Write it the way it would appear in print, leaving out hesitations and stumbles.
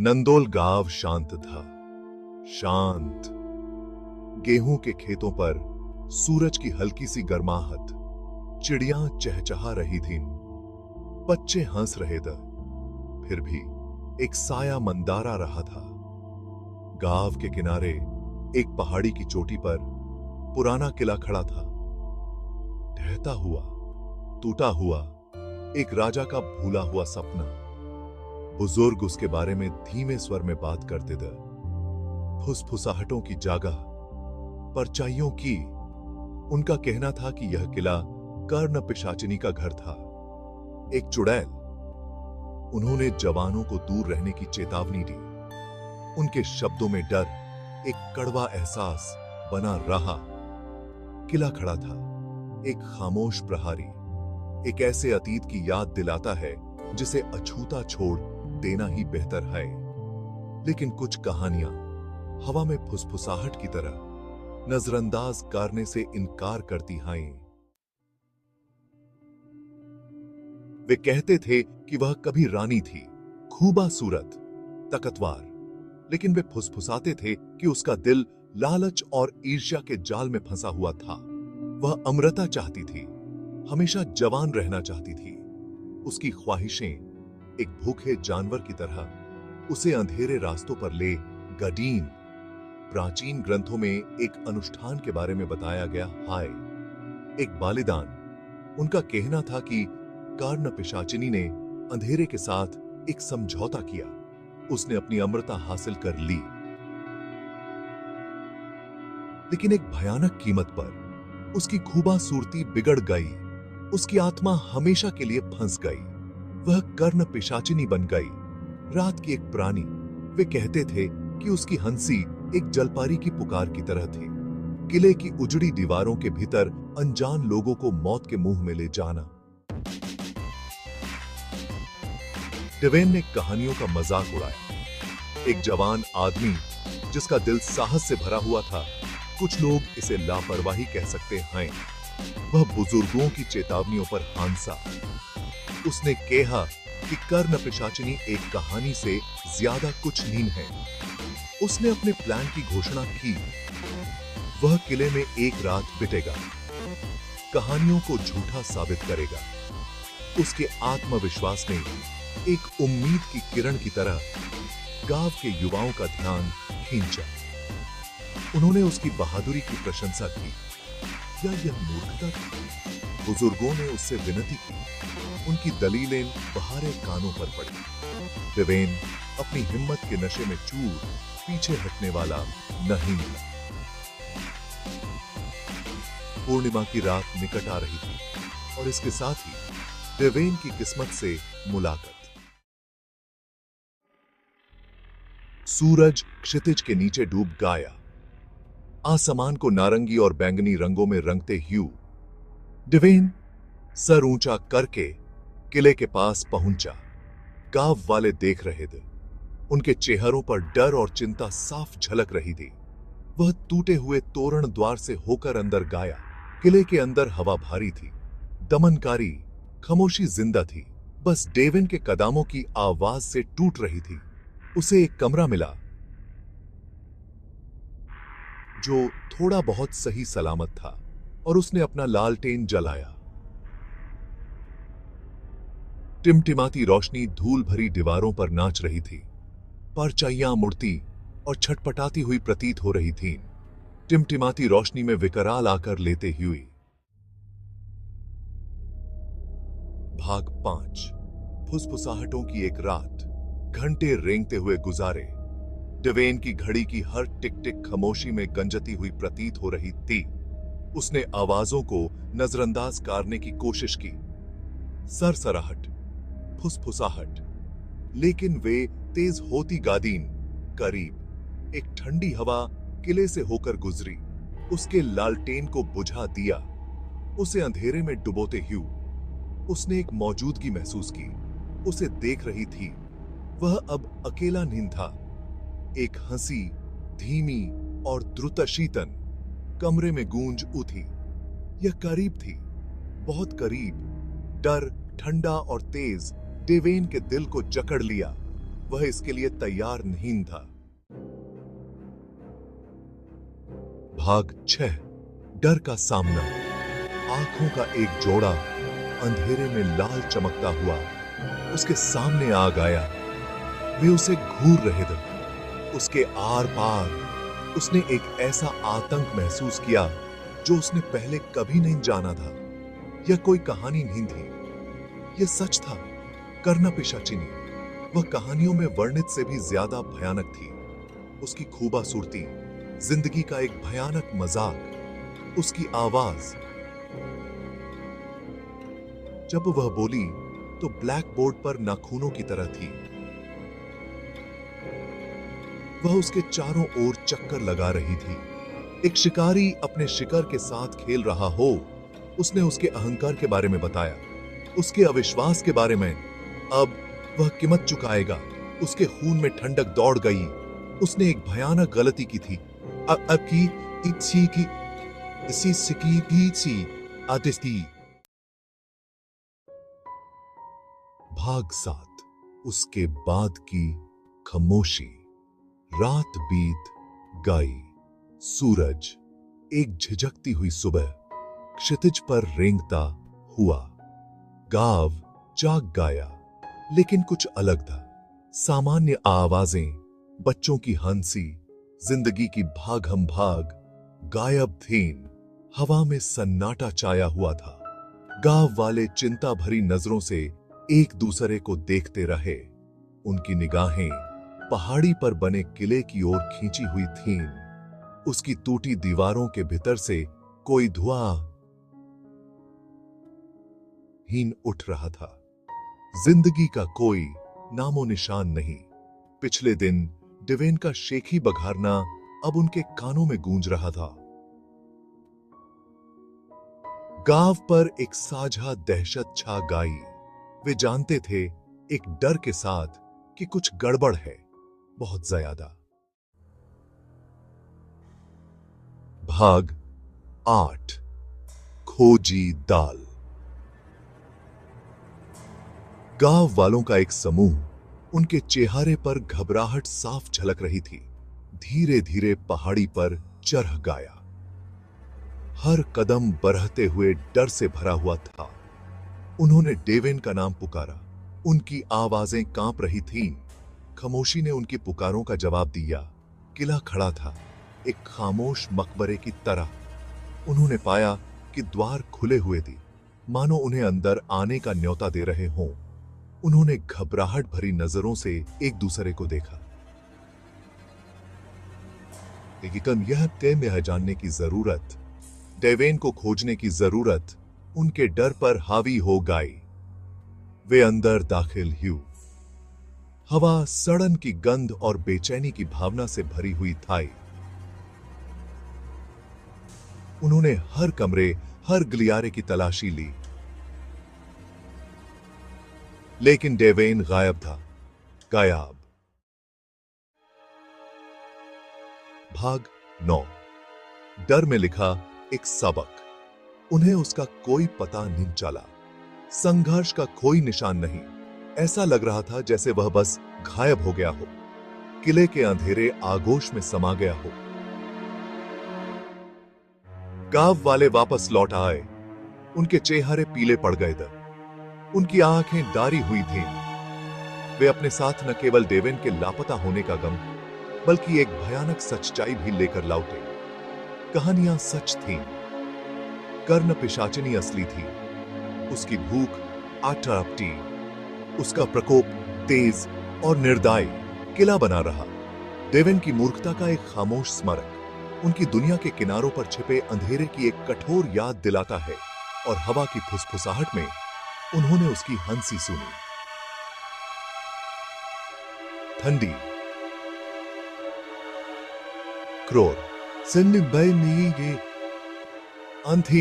नंदोल गांव शांत था, शांत। गेहूं के खेतों पर सूरज की हल्की सी गर्माहट, चिड़ियां चहचहा रही थीं, बच्चे हंस रहे थे। फिर भी एक साया मंदारा रहा था। गांव के किनारे एक पहाड़ी की चोटी पर पुराना किला खड़ा था, ढहता हुआ, टूटा हुआ, एक राजा का भूला हुआ सपना। बुजुर्ग उसके बारे में धीमे स्वर में बात करते थे, फुसफुसाहटों की जगह, परछाइयों की। उनका कहना था कि यह किला कर्ण पिशाचिनी का घर था, एक चुड़ैल। उन्होंने जवानों को दूर रहने की चेतावनी दी। उनके शब्दों में डर, एक कड़वा एहसास बना रहा। किला खड़ा था, एक खामोश प्रहरी, एक ऐसे अतीत की याद दिलाता है जिसे अछूता छोड़ देना ही बेहतर है। लेकिन कुछ कहानियां हवा में फुसफुसाहट की तरह नजरअंदाज करने से इनकार करती हैं। वे कहते थे कि वह कभी रानी थी, खूबसूरत, ताकतवर, लेकिन वे फुसफुसाते थे कि उसका दिल लालच और ईर्ष्या के जाल में फंसा हुआ था। वह अमरता चाहती थी, हमेशा जवान रहना चाहती थी। उसकी ख्वाहिशें एक भूखे जानवर की तरह उसे अंधेरे रास्तों पर ले गडीन। प्राचीन ग्रंथों में एक अनुष्ठान के बारे में बताया गया है, एक बलिदान। उनका कहना था कि कर्ण पिशाचिनी ने अंधेरे के साथ एक समझौता किया। उसने अपनी अमरता हासिल कर ली, लेकिन एक भयानक कीमत पर। उसकी खूबसूरती बिगड़ गई, उसकी आत्मा हमेशा के लिए फंस गई। वह कर्ण पिशाचिनी बन गई, रात की एक प्राणी। वे कहते थे कि उसकी हंसी एक जलपारी की पुकार की तरह थी, किले की उजड़ी दीवारों के भीतर अनजान लोगों को मौत के मुंह में ले जाना। डेवेन ने कहानियों का मजाक उड़ाया, एक जवान आदमी जिसका दिल साहस से भरा हुआ था। कुछ लोग इसे लापरवाही कह सकते हैं। वह बुजुर्गों की चेतावनियों पर हंसा। उसने कहा कि कर्ण पिशाचिनी एक कहानी से ज्यादा कुछ नहीं है। उसने अपने प्लान की घोषणा की। वह किले में एक रात बितेगा, कहानियों को झूठा साबित करेगा। उसके आत्मविश्वास ने एक उम्मीद की किरण की तरह गांव के युवाओं का ध्यान खींचा। उन्होंने उसकी बहादुरी की प्रशंसा की, या यह मूर्खता थी? बुजुर्गों ने उससे विनती की। उनकी दलीलें बहारे कानों पर पड़ी। डेवेन अपनी हिम्मत के नशे में चूर पीछे हटने वाला नहीं था। पूर्णिमा की रात निकट आ रही थी और इसके साथ ही डेवेन की किस्मत से मुलाकात। सूरज क्षितिज के नीचे डूब गया, आसमान को नारंगी और बैंगनी रंगों में रंगते हुए डेवेन सर ऊंचा करके किले के पास पहुंचा। गांव वाले देख रहे थे, उनके चेहरों पर डर और चिंता साफ झलक रही थी। वह टूटे हुए तोरण द्वार से होकर अंदर गया। किले के अंदर हवा भारी थी, दमनकारी, खामोशी जिंदा थी। बस डेवेन के कदमों की आवाज से टूट रही थी। उसे एक कमरा मिला जो थोड़ा बहुत सही सलामत था, और उसने अपना लालटेन जलाया। टिमटिमाती रोशनी धूल भरी दीवारों पर नाच रही थी, परछाइयां मुड़ती और छटपटाती हुई प्रतीत हो रही थीं। टिमटिमाती रोशनी में विकराल आकर लेते हुए। भाग 5। फुसफुसाहटों की एक रात। घंटे रेंगते हुए गुजारे। डेवेन की घड़ी की हर टिक टिक खामोशी में गंजती हुई प्रतीत हो रही थी। उसने आवाजों को नजरअंदाज करने की कोशिश की, सरसराहट, फुसफुसाहट, लेकिन वे तेज होती गादीन। करीब एक ठंडी हवा किले से होकर गुजरी, उसके लालटेन को बुझा दिया, उसे अंधेरे में डुबोते हुए। उसने एक मौजूदगी महसूस की, उसे देख रही थी। वह अब अकेला नहीं था। एक हंसी, धीमी और द्रुतशीतन, कमरे में गूंज उठी। यह करीब थी, बहुत करीब। डर, ठंडा और तेज, डेवेन के दिल को जकड़ लिया। वह इसके लिए तैयार नहीं था। भाग 6। डर का सामना। आंखों का एक जोड़ा अंधेरे में लाल चमकता हुआ उसके सामने आ गया। वे उसे घूर रहे थे। उसके आर पार उसने एक ऐसा आतंक महसूस किया जो उसने पहले कभी नहीं जाना था। यह कोई कहानी नहीं थी, यह सच था। कर्णपिशाचिनी वह कहानियों में वर्णित से भी ज्यादा भयानक थी। उसकी खूबसूरती, जिंदगी का एक भयानक मजाक, उसकी आवाज। जब वह बोली तो ब्लैक बोर्ड पर नाखूनों की तरह थी। वह उसके चारों ओर चक्कर लगा रही थी। एक शिकारी अपने शिकार के साथ खेल रहा हो। उसने उसके अहंकार के बारे में बताया, उसके अविश्वास के बारे में। अब वह कीमत चुकाएगा। उसके खून में ठंडक दौड़ गई। उसने एक भयानक गलती की थी। अब की इच्छी की इसी सिकी पीछी आतिस्ती। भाग 7। उसके बाद की खामोशी। रात बीत गई। सूरज, एक झिझकती हुई सुबह, क्षितिज पर रेंगता हुआ। गांव जाग गया, लेकिन कुछ अलग था। सामान्य आवाजें, बच्चों की हंसी, जिंदगी की भागम भाग गायब थीं। हवा में सन्नाटा छाया हुआ था। गांव वाले चिंता भरी नजरों से एक दूसरे को देखते रहे। उनकी निगाहें पहाड़ी पर बने किले की ओर खींची हुई थीं। उसकी टूटी दीवारों के भीतर से कोई धुआं हीन उठ रहा था। जिंदगी का कोई नामो निशान नहीं। पिछले दिन डेवेन का शेखी बघारना अब उनके कानों में गूंज रहा था। गांव पर एक साझा दहशत छा गई। वे जानते थे, एक डर के साथ, कि कुछ गड़बड़ है, बहुत ज्यादा। भाग 8। खोजी दाल। गांव वालों का एक समूह, उनके चेहरे पर घबराहट साफ झलक रही थी, धीरे धीरे पहाड़ी पर चढ़ गया। हर कदम बढ़ते हुए डर से भरा हुआ था। उन्होंने डेवेन का नाम पुकारा। उनकी आवाजें कांप रही थीं। खामोशी ने उनकी पुकारों का जवाब दिया। किला खड़ा था, एक खामोश मकबरे की तरह। उन्होंने पाया कि द्वार खुले हुए थे, मानो उन्हें अंदर आने का न्योता दे रहे हों। उन्होंने घबराहट भरी नजरों से एक दूसरे को देखा। लेकिन यह तय में जानने की जरूरत, डेवेन को खोजने की जरूरत, उनके डर पर हावी हो गई। वे अंदर दाखिल हुए। हवा सड़न की गंध और बेचैनी की भावना से भरी हुई थी। उन्होंने हर कमरे, हर गलियारे की तलाशी ली, लेकिन डेवेन गायब था। गायब। भाग 9। डर में लिखा एक सबक। उन्हें उसका कोई पता नहीं चला। संघर्ष का कोई निशान नहीं। ऐसा लग रहा था जैसे वह बस गायब हो गया हो, किले के अंधेरे आगोश में समा गया हो। गांव वाले वापस लौट आए। उनके चेहरे पीले पड़ गए थे। उनकी आंखें डारी हुई थीं। वे अपने साथ न केवल डेवेन के लापता होने का गम, बल्कि एक भयानक सच्चाई भी लेकर लौटे। कहानियां सच थीं। कर्णपिशाचिनी असली थी। उसकी भूख अटपटी, उसका प्रकोप तेज और निर्दयी किला बना रहा। डेवेन की मूर्खता का एक खामोश स्मारक उनकी दुनिया के किनारों पर छिपे अंधेरे की एक कठोर याद दिलाता है। और हवा की फुसफुसाहट में उन्होंने उसकी हंसी सुनी। ठंडी, क्रोर, सिंह अंधी